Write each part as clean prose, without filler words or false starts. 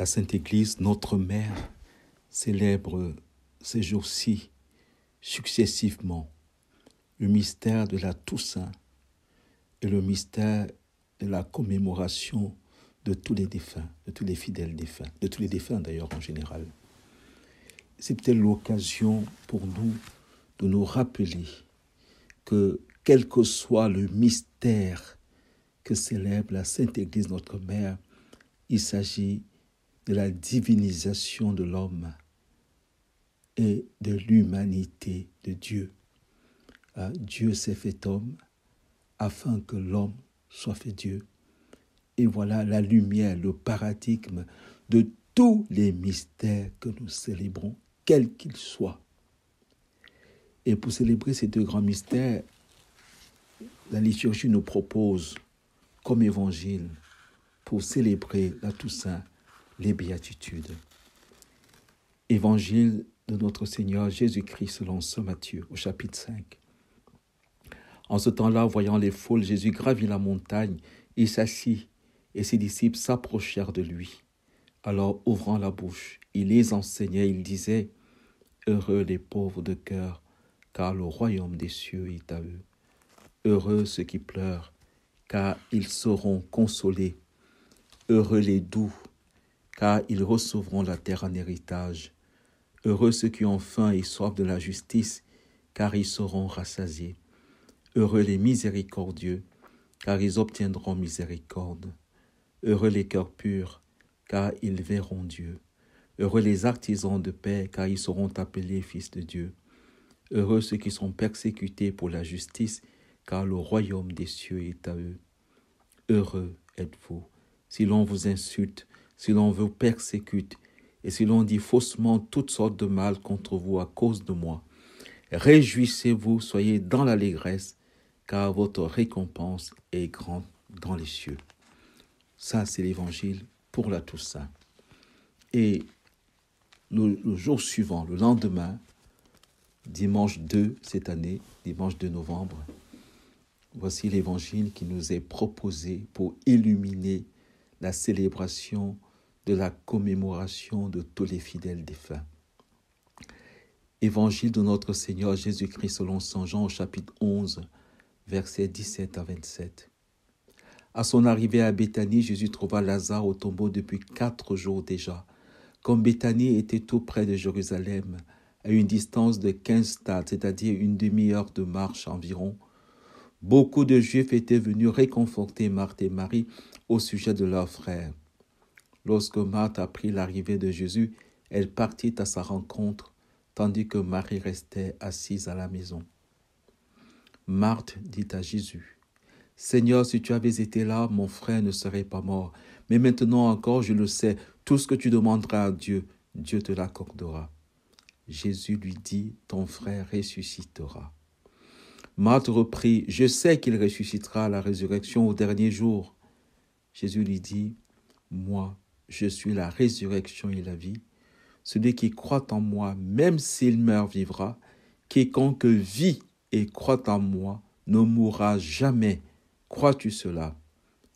La Sainte Église, notre Mère, célèbre ces jours-ci successivement le mystère de la Toussaint et le mystère de la commémoration de tous les défunts, de tous les fidèles défunts, de tous les défunts d'ailleurs en général. C'est peut-être l'occasion pour nous de nous rappeler que quel que soit le mystère que célèbre la Sainte Église, notre Mère, il s'agit de la divinisation de l'homme et de l'humanité de Dieu. Dieu s'est fait homme afin que l'homme soit fait Dieu. Et voilà la lumière, le paradigme de tous les mystères que nous célébrons, quels qu'ils soient. Et pour célébrer ces deux grands mystères, la liturgie nous propose comme évangile pour célébrer la Toussaint les béatitudes. Évangile de notre Seigneur Jésus-Christ selon saint Matthieu au chapitre 5. En ce temps-là, voyant les foules, Jésus gravit la montagne, il s'assit et ses disciples s'approchèrent de lui. Alors, ouvrant la bouche, il les enseignait, il disait « Heureux les pauvres de cœur, car le royaume des cieux est à eux. Heureux ceux qui pleurent, car ils seront consolés. Heureux les doux, car ils recevront la terre en héritage. Heureux ceux qui ont faim et soif de la justice, car ils seront rassasiés. Heureux les miséricordieux, car ils obtiendront miséricorde. Heureux les cœurs purs, car ils verront Dieu. Heureux les artisans de paix, car ils seront appelés fils de Dieu. Heureux ceux qui sont persécutés pour la justice, car le royaume des cieux est à eux. Heureux êtes-vous, si l'on vous insulte, si l'on vous persécute, et si l'on dit faussement toutes sortes de mal contre vous à cause de moi. Réjouissez-vous, soyez dans l'allégresse, car votre récompense est grande dans les cieux. Ça, c'est l'évangile pour la Toussaint. Et le jour suivant, le lendemain, dimanche 2 cette année, dimanche 2 novembre, voici l'évangile qui nous est proposé pour illuminer la célébration de la commémoration de tous les fidèles défunts. Évangile de notre Seigneur Jésus-Christ selon saint Jean au chapitre 11, versets 17 à 27. À son arrivée à Béthanie, Jésus trouva Lazare au tombeau depuis 4 jours déjà. Comme Béthanie était tout près de Jérusalem, à une distance de 15 stades, c'est-à-dire une demi-heure de marche environ, beaucoup de Juifs étaient venus réconforter Marthe et Marie au sujet de leur frère. Lorsque Marthe apprit l'arrivée de Jésus, elle partit à sa rencontre, tandis que Marie restait assise à la maison. Marthe dit à Jésus, « Seigneur, si tu avais été là, mon frère ne serait pas mort. Mais maintenant encore, je le sais, tout ce que tu demanderas à Dieu, Dieu te l'accordera. » Jésus lui dit, « Ton frère ressuscitera. » Marthe reprit, « Je sais qu'il ressuscitera à la résurrection au dernier jour. » Jésus lui dit, « Moi, je suis la résurrection et la vie. Celui qui croit en moi, même s'il meurt, vivra. Quiconque vit et croit en moi ne mourra jamais. Crois-tu cela ?»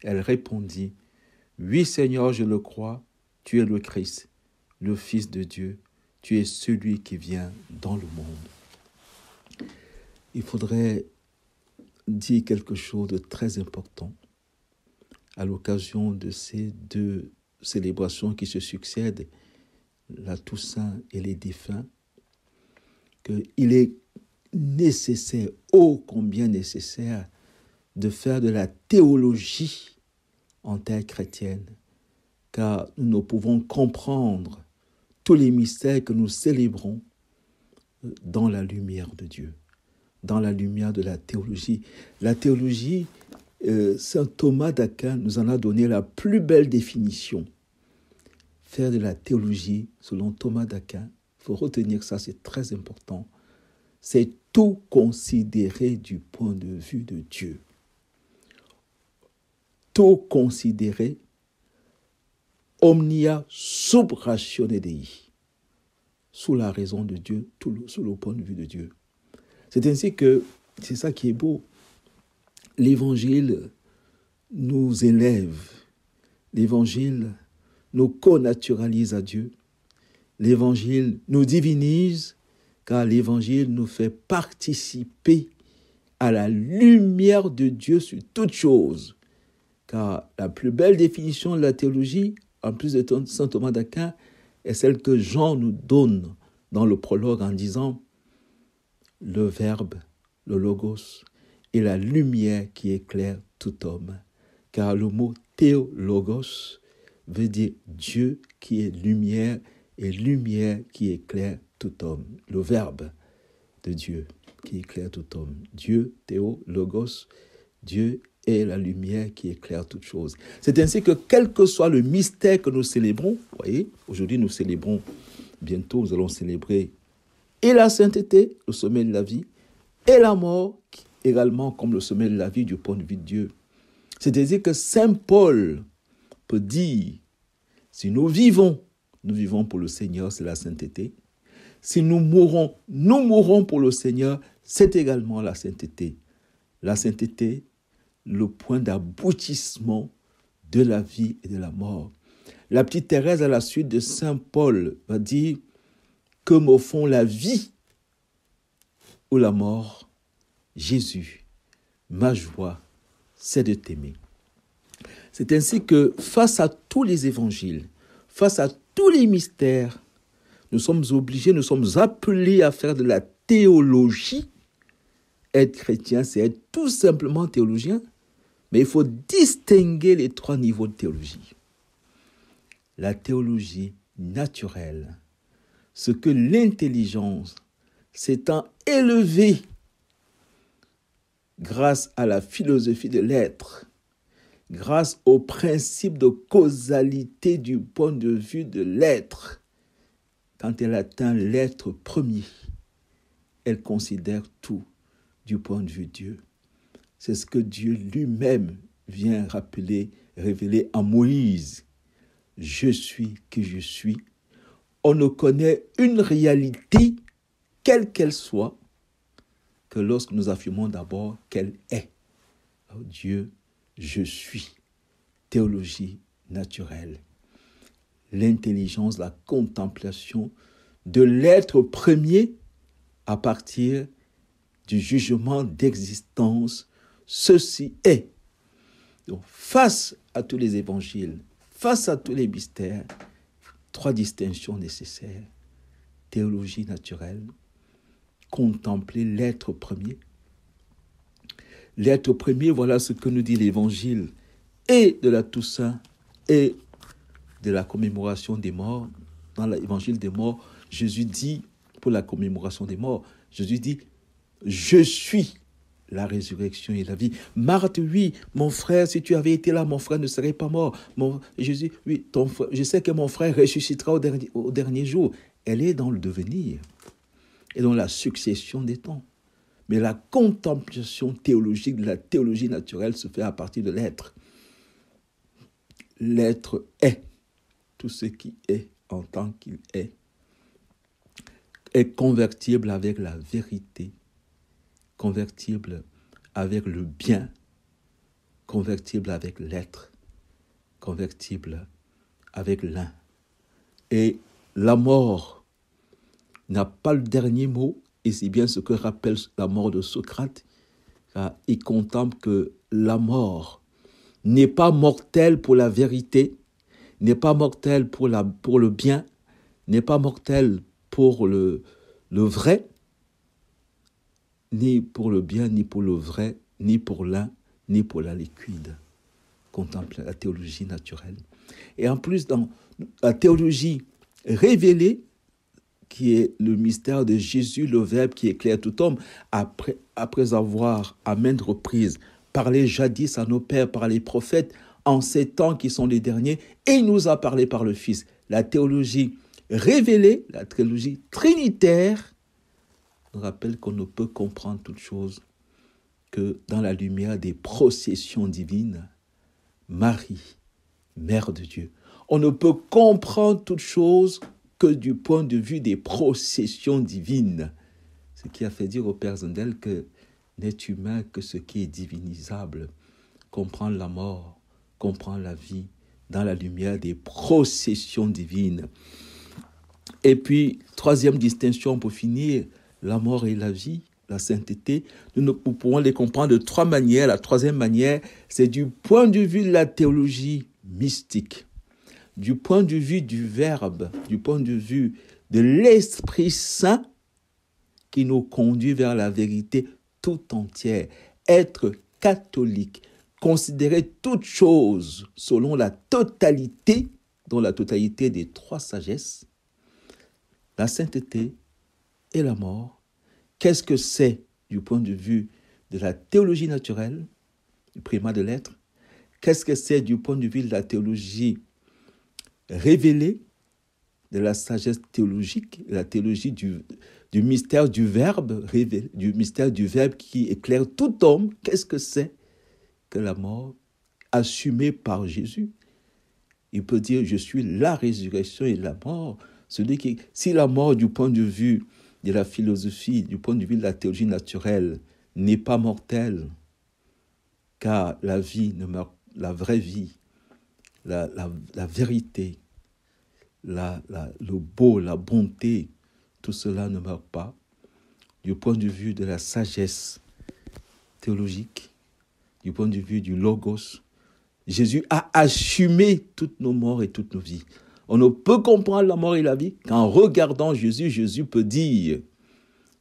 Elle répondit, « Oui, Seigneur, je le crois. Tu es le Christ, le Fils de Dieu. Tu es celui qui vient dans le monde. » Il faudrait dire quelque chose de très important à l'occasion de ces deux célébrations qui se succèdent, la Toussaint et les défunts, qu'il est nécessaire, ô combien nécessaire, de faire de la théologie en terre chrétienne, car nous ne pouvons comprendre tous les mystères que nous célébrons dans la lumière de Dieu, dans la lumière de la théologie. La théologie, saint Thomas d'Aquin nous en a donné la plus belle définition. Faire de la théologie, selon Thomas d'Aquin, il faut retenir ça, c'est très important, c'est tout considérer du point de vue de Dieu. Tout considérer omnia sub ratione Dei, sous la raison de Dieu, sous le point de vue de Dieu. C'est ainsi que, c'est ça qui est beau, l'Évangile nous élève, l'Évangile nous connaturalise à Dieu. L'Évangile nous divinise, car l'Évangile nous fait participer à la lumière de Dieu sur toute chose. Car la plus belle définition de la théologie, en plus de saint Thomas d'Aquin, est celle que Jean nous donne dans le prologue en disant « Le Verbe, le Logos, est la lumière qui éclaire tout homme. » Car le mot théologos veut dire Dieu qui est lumière et lumière qui éclaire tout homme. Le Verbe de Dieu qui éclaire tout homme. Dieu, Théo, Logos, Dieu est la lumière qui éclaire toute chose. C'est ainsi que quel que soit le mystère que nous célébrons, vous voyez, aujourd'hui nous célébrons, bientôt nous allons célébrer et la sainteté, le sommet de la vie, et la mort, également comme le sommet de la vie du point de vue de Dieu. C'est-à-dire que Saint Paul peut dire, si nous vivons pour le Seigneur, c'est la sainteté. Si nous mourrons pour le Seigneur, c'est également la sainteté. La sainteté, le point d'aboutissement de la vie et de la mort. La petite Thérèse, à la suite de Saint Paul, va dire que me font la vie ou la mort, Jésus, ma joie, c'est de t'aimer. C'est ainsi que face à tous les évangiles, face à tous les mystères, nous sommes appelés à faire de la théologie. Être chrétien, c'est être tout simplement théologien, mais il faut distinguer les trois niveaux de théologie. La théologie naturelle, ce que l'intelligence s'étant élevée grâce à la philosophie de l'être, grâce au principe de causalité du point de vue de l'être, quand elle atteint l'être premier, elle considère tout du point de vue de Dieu. C'est ce que Dieu lui-même vient révéler à Moïse. Je suis qui je suis. On ne connaît une réalité, quelle qu'elle soit, que lorsque nous affirmons d'abord qu'elle est. Oh Dieu, je suis. Théologie naturelle. L'intelligence, la contemplation de l'être premier à partir du jugement d'existence. Ceci est. Donc, face à tous les évangiles, face à tous les mystères, trois distinctions nécessaires. Théologie naturelle, contempler l'être premier. L'être premier, voilà ce que nous dit l'évangile et de la Toussaint et de la commémoration des morts. Dans l'évangile des morts, Jésus dit, pour la commémoration des morts, Jésus dit, je suis la résurrection et la vie. Marthe, oui, mon frère, si tu avais été là, mon frère ne serait pas mort. Jésus, oui, ton frère, je sais que mon frère ressuscitera au dernier jour. Elle est dans le devenir et dans la succession des temps. Mais la contemplation théologique de la théologie naturelle se fait à partir de l'être. L'être est. Tout ce qui est en tant qu'il est convertible avec la vérité, convertible avec le bien, convertible avec l'être, convertible avec l'un. Et la mort n'a pas le dernier mot, et c'est bien ce que rappelle la mort de Socrate, car il contemple que la mort n'est pas mortelle pour la vérité, n'est pas mortelle pour le bien, n'est pas mortelle pour le vrai, ni pour le bien, ni pour le vrai, ni pour l'un, ni pour la liquide. Contemple la théologie naturelle. Et en plus, dans la théologie révélée, qui est le mystère de Jésus, le Verbe qui éclaire tout homme, après avoir à maintes reprises parlé jadis à nos pères par les prophètes, en ces temps qui sont les derniers, et il nous a parlé par le Fils. La théologie révélée, la théologie trinitaire, nous rappelle qu'on ne peut comprendre toute chose que dans la lumière des processions divines. Marie, Mère de Dieu. On ne peut comprendre toute chose que du point de vue des processions divines. Ce qui a fait dire au Père Zendel que n'est humain que ce qui est divinisable. Comprendre la mort, comprendre la vie, dans la lumière des processions divines. Et puis, troisième distinction pour finir, la mort et la vie, la sainteté, nous pouvons les comprendre de trois manières. La troisième manière, c'est du point de vue de la théologie mystique, du point de vue du Verbe, du point de vue de l'Esprit Saint qui nous conduit vers la vérité tout entière. Être catholique, considérer toutes choses selon la totalité, dont la totalité des trois sagesses, la sainteté et la mort. Qu'est-ce que c'est du point de vue de la théologie naturelle, du primat de l'être? Qu'est-ce que c'est du point de vue de la théologie révélée, de la sagesse théologique, la théologie du mystère du Verbe révélé, du mystère du Verbe qui éclaire tout homme? Qu'est-ce que c'est que la mort assumée par Jésus? Il peut dire, je suis la résurrection et la mort. Si la mort du point de vue de la philosophie, du point de vue de la théologie naturelle, n'est pas mortelle, car la vie ne meurt, la vraie vie, la vérité, le beau, la bonté, tout cela ne meurt pas. Du point de vue de la sagesse théologique, du point de vue du logos, Jésus a assumé toutes nos morts et toutes nos vies. On ne peut comprendre la mort et la vie qu'en regardant Jésus. Jésus peut dire,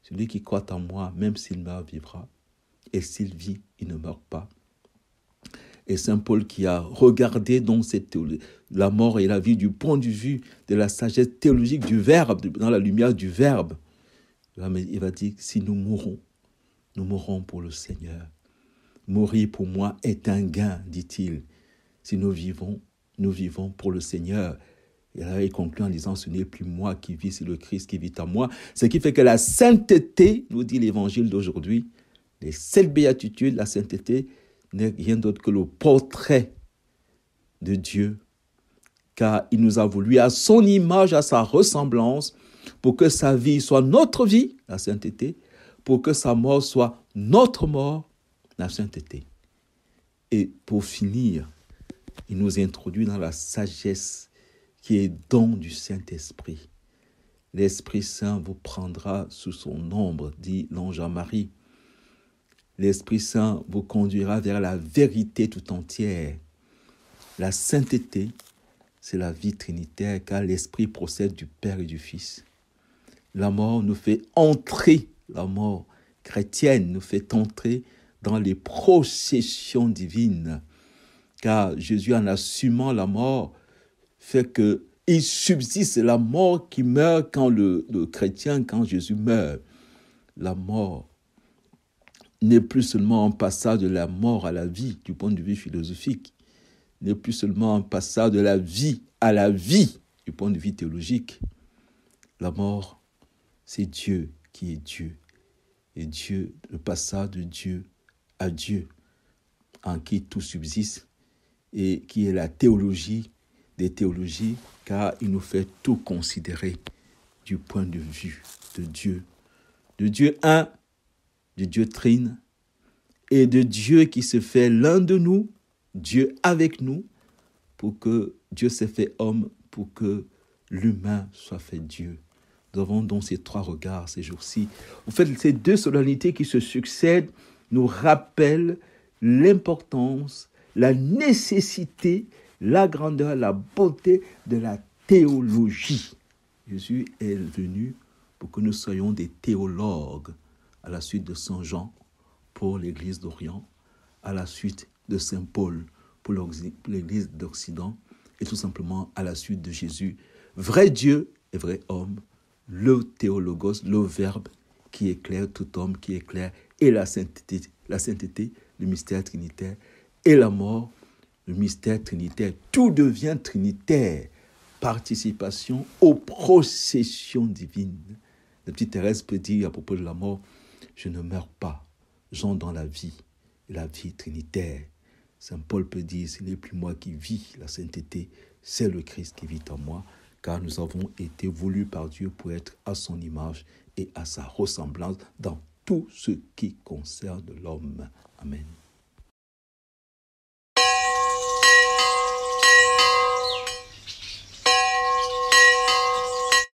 celui qui croit en moi, même s'il meurt, vivra. Et s'il vit, il ne meurt pas. Et Saint Paul qui a regardé donc la mort et la vie du point de vue de la sagesse théologique du Verbe, dans la lumière du Verbe, il va dire, si nous mourrons pour le Seigneur. Mourir pour moi est un gain, dit-il. Si nous vivons pour le Seigneur. Et là, il conclut en disant, ce n'est plus moi qui vis, c'est le Christ qui vit en moi. Ce qui fait que la sainteté, nous dit l'évangile d'aujourd'hui, les 7 béatitudes, la sainteté n'est rien d'autre que le portrait de Dieu, car il nous a voulu à son image, à sa ressemblance, pour que sa vie soit notre vie, la sainteté, pour que sa mort soit notre mort, la sainteté. Et pour finir, il nous introduit dans la sagesse qui est don du Saint-Esprit. L'Esprit Saint vous prendra sous son ombre, dit l'ange à Marie. L'Esprit Saint vous conduira vers la vérité tout entière. La sainteté, c'est la vie trinitaire, car l'Esprit procède du Père et du Fils. La mort nous fait entrer, la mort chrétienne nous fait entrer dans les processions divines, car Jésus, en assumant la mort, fait qu'il subsiste la mort qui meurt quand le chrétien, quand Jésus meurt. La mort n'est plus seulement un passage de la mort à la vie, du point de vue philosophique, n'est plus seulement un passage de la vie à la vie, du point de vue théologique. La mort, c'est Dieu qui est Dieu. Et Dieu, le passage de Dieu à Dieu, en qui tout subsiste, et qui est la théologie des théologies, car il nous fait tout considérer du point de vue de Dieu un, de Dieu trine, et de Dieu qui se fait l'un de nous, Dieu avec nous, pour que Dieu s'est fait homme, pour que l'humain soit fait Dieu. Nous avons donc ces 3 regards ces jours-ci. En fait, ces 2 solennités qui se succèdent nous rappellent l'importance, la nécessité, la grandeur, la beauté de la théologie. Jésus est venu pour que nous soyons des théologues, à la suite de Saint Jean pour l'Église d'Orient, à la suite de Saint Paul pour l'Église d'Occident, et tout simplement à la suite de Jésus, vrai Dieu et vrai homme, le théologos, le Verbe qui éclaire tout homme, qui éclaire et la sainteté, le mystère trinitaire, et la mort, le mystère trinitaire. Tout devient trinitaire. Participation aux processions divines. La petite Thérèse peut dire à propos de la mort, je ne meurs pas, j'entre dans la vie trinitaire. Saint Paul peut dire, ce n'est plus moi qui vis, la sainteté, c'est le Christ qui vit en moi, car nous avons été voulus par Dieu pour être à son image et à sa ressemblance dans tout ce qui concerne l'homme. Amen.